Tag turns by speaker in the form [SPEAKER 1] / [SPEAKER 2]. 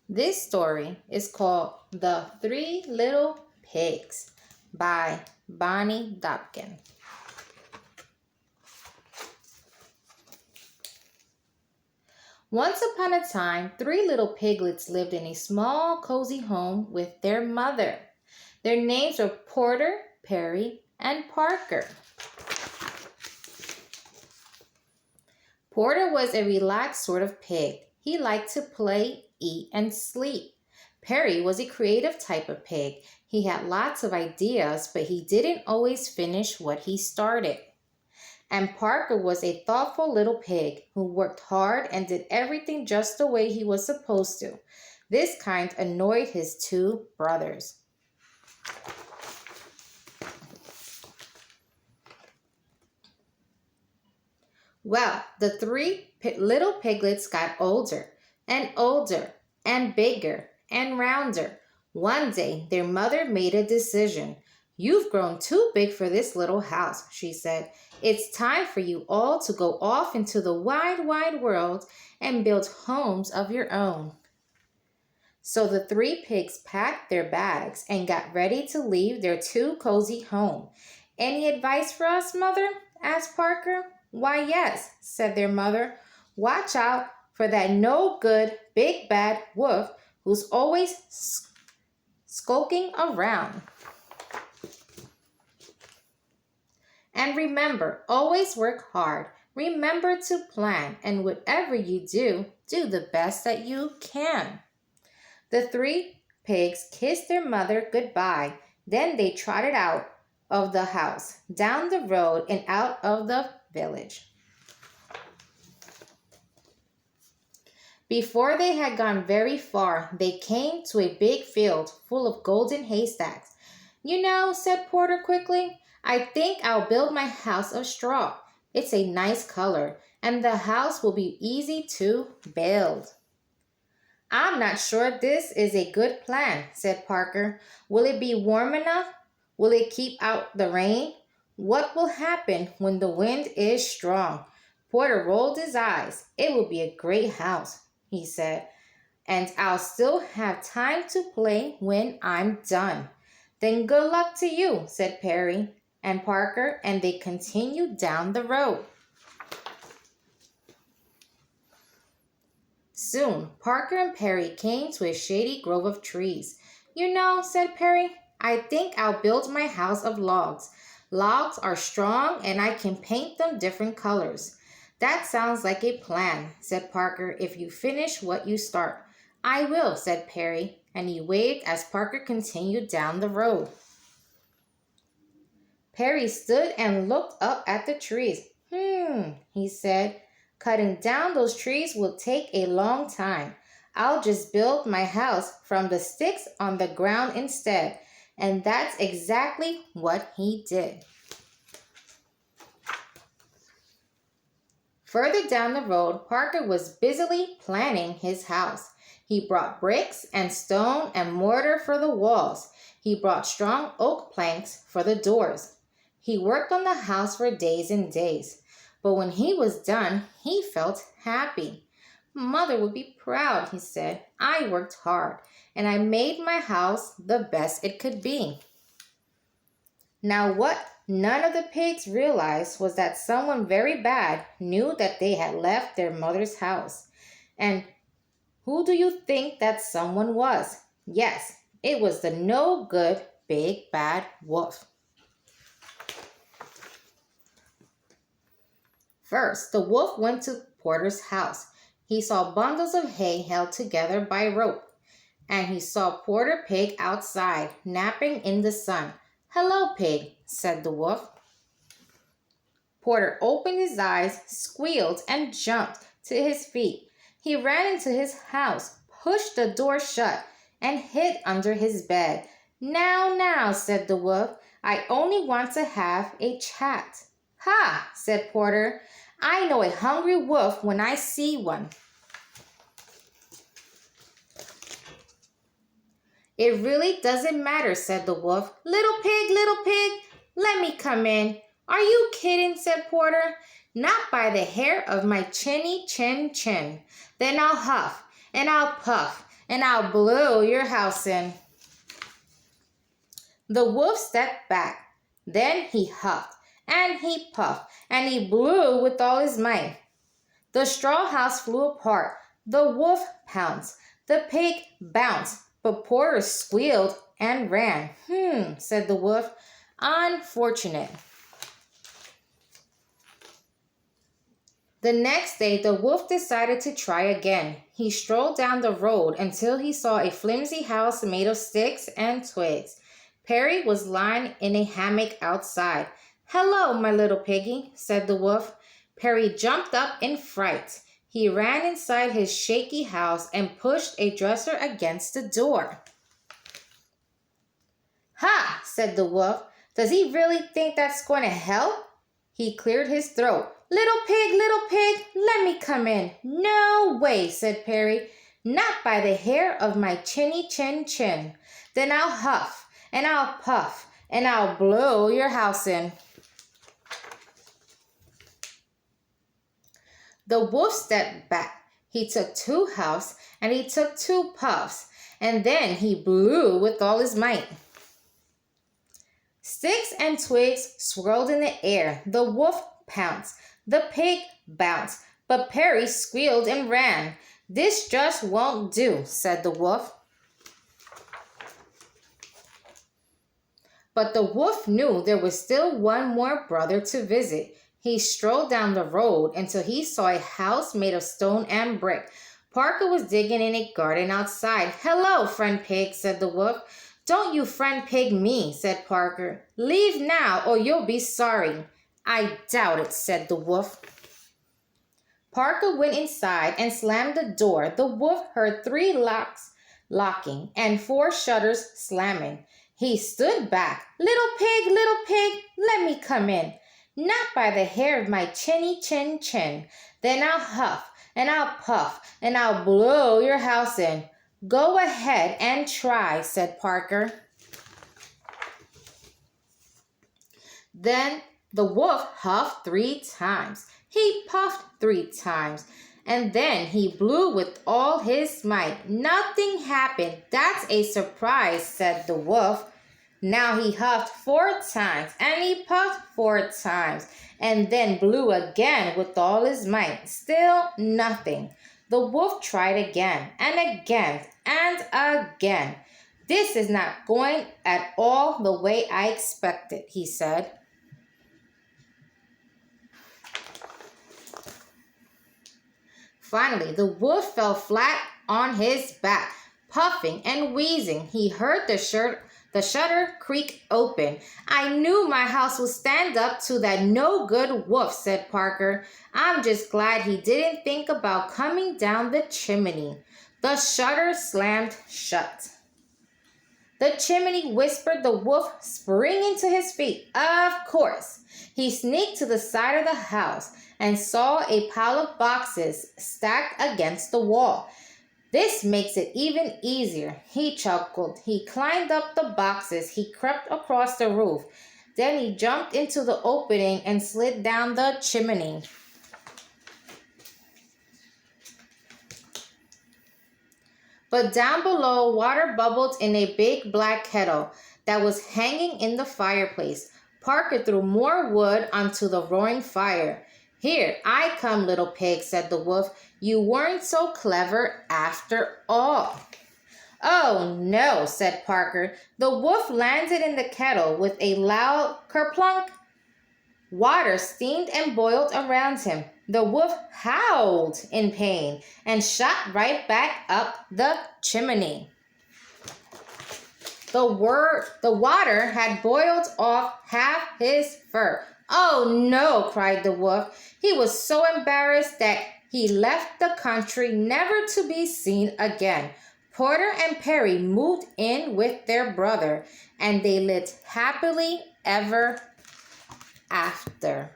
[SPEAKER 1] This story is called The Three Little Pigs by Bonnie Dobkin. Once upon a time, three little piglets lived in a small, cozy home with their mother. Their names were Porter, Perry, and Parker. Porter was a relaxed sort of pig. He liked to play, eat, and sleep. Perry was a creative type of pig. He had lots of ideas, but he didn't always finish what he started. And Parker was a thoughtful little pig who worked hard and did everything just the way he was supposed to. This kind annoyed his two brothers. Well, the three little piglets got older and bigger and rounder. One day, their mother made a decision. "You've grown too big for this little house," she said. "It's time for you all to go off into the wide, wide world and build homes of your own." So the three pigs packed their bags and got ready to leave their too cozy home. "Any advice for us, Mother?" asked Parker. "Why, yes," said their mother. "Watch out for that no good big bad wolf who's always skulking around. And remember, always work hard. Remember to plan, and whatever you do, do the best that you can." The three pigs kissed their mother goodbye. Then they trotted out of the house, down the road, and out of the village. Before they had gone very far, they came to a big field full of golden haystacks. "You know," said Porter quickly, "I think I'll build my house of straw. It's a nice color, and the house will be easy to build." "I'm not sure this is a good plan," said Parker. "Will it be warm enough? Will it keep out the rain? What will happen when the wind is strong?" Porter rolled his eyes. "It will be a great house," he said, "and I'll still have time to play when I'm done." "Then good luck to you," said Perry and Parker, and they continued down the road. Soon, Parker and Perry came to a shady grove of trees. "You know," said Perry, "I think I'll build my house of logs. Logs are strong and I can paint them different colors." "That sounds like a plan," said Parker, "if you finish what you start." "I will," said Perry, and he waved as Parker continued down the road. Perry stood and looked up at the trees. He said, "Cutting down those trees will take a long time. I'll just build my house from the sticks on the ground instead." And that's exactly what he did. Further down the road, Parker was busily planning his house. He brought bricks and stone and mortar for the walls. He brought strong oak planks for the doors. He worked on the house for days and days. But when he was done, he felt happy. "Mother would be proud," he said. "I worked hard, and I made my house the best it could be." Now, what none of the pigs realized was that someone very bad knew that they had left their mother's house. And who do you think that someone was? Yes, it was the no good big bad wolf. First, the wolf went to Porter's house. He saw bundles of hay held together by rope, and he saw Porter Pig outside, napping in the sun. "Hello, Pig," said the wolf. Porter opened his eyes, squealed, and jumped to his feet. He ran into his house, pushed the door shut, and hid under his bed. Now," said the wolf, "I only want to have a chat." "Ha," said Porter, "I know a hungry wolf when I see one." "It really doesn't matter," said the wolf. Little pig, let me come in." "Are you kidding?" said Porter. "Not by the hair of my chinny chin chin." "Then I'll huff and I'll puff and I'll blow your house in. The wolf stepped back. Then he huffed, and he puffed, and he blew with all his might. The straw house flew apart. The wolf pounced. The pig bounced. But Porter squealed and ran. Said the wolf. Unfortunate. The next day, the wolf decided to try again. He strolled down the road until he saw a flimsy house made of sticks and twigs. Perry was lying in a hammock outside. "Hello, my little piggy," said the wolf. Perry jumped up in fright. He ran inside his shaky house and pushed a dresser against the door. "Ha!" said the wolf. "Does he really think that's going to help?" He cleared his throat. Little pig, let me come in." "No way," said Perry. "Not by the hair of my chinny chin. Then I'll huff, and I'll puff, and I'll blow your house in." The wolf stepped back. He took 2 huffs, and he took 2 puffs, and then he blew with all his might. Sticks and twigs swirled in the air. The wolf pounced. The pig bounced. But Perry squealed and ran. "This just won't do," said the wolf. But the wolf knew there was still one more brother to visit. He strolled down the road until he saw a house made of stone and brick. Parker was digging in a garden outside. "Hello, friend pig," said the wolf. "Don't you friend pig me," said Parker. "Leave now or you'll be sorry." "I doubt it," said the wolf. Parker went inside and slammed the door. The wolf heard 3 locks locking and 4 shutters slamming. He stood back. Little pig, let me come in." "Not by the hair of my chinny chin. Then I'll huff, and I'll puff, and I'll blow your house in." "Go ahead and try," said Parker. Then the wolf huffed 3 times. He puffed 3 times. And then he blew with all his might. Nothing happened. "That's a surprise," said the wolf. Now he huffed 4 times, and he puffed 4 times, and then blew again with all his might. Still nothing. The wolf tried again, and again, and again. "This is not going at all the way I expected," he said. Finally, the wolf fell flat on his back, puffing and wheezing. He heard the shutter creak open. "I knew my house would stand up to that no-good wolf," said Parker. "I'm just glad he didn't think about coming down the chimney." The shutter slammed shut. "The chimney," whispered the wolf, springing to his feet. Of course. He sneaked to the side of the house and saw a pile of boxes stacked against the wall. "This makes it even easier," he chuckled. He climbed up the boxes. He crept across the roof. Then he jumped into the opening and slid down the chimney. But down below, water bubbled in a big black kettle that was hanging in the fireplace. Parker threw more wood onto the roaring fire. "Here I come, little pig," said the wolf. "You weren't so clever after all." "Oh, no," said Parker. The wolf landed in the kettle with a loud kerplunk. Water steamed and boiled around him. The wolf howled in pain and shot right back up the chimney. The water had boiled off half his fur. "Oh, no," cried the wolf. He was so embarrassed that he left the country never to be seen again. Porter and Perry moved in with their brother, and they lived happily ever after.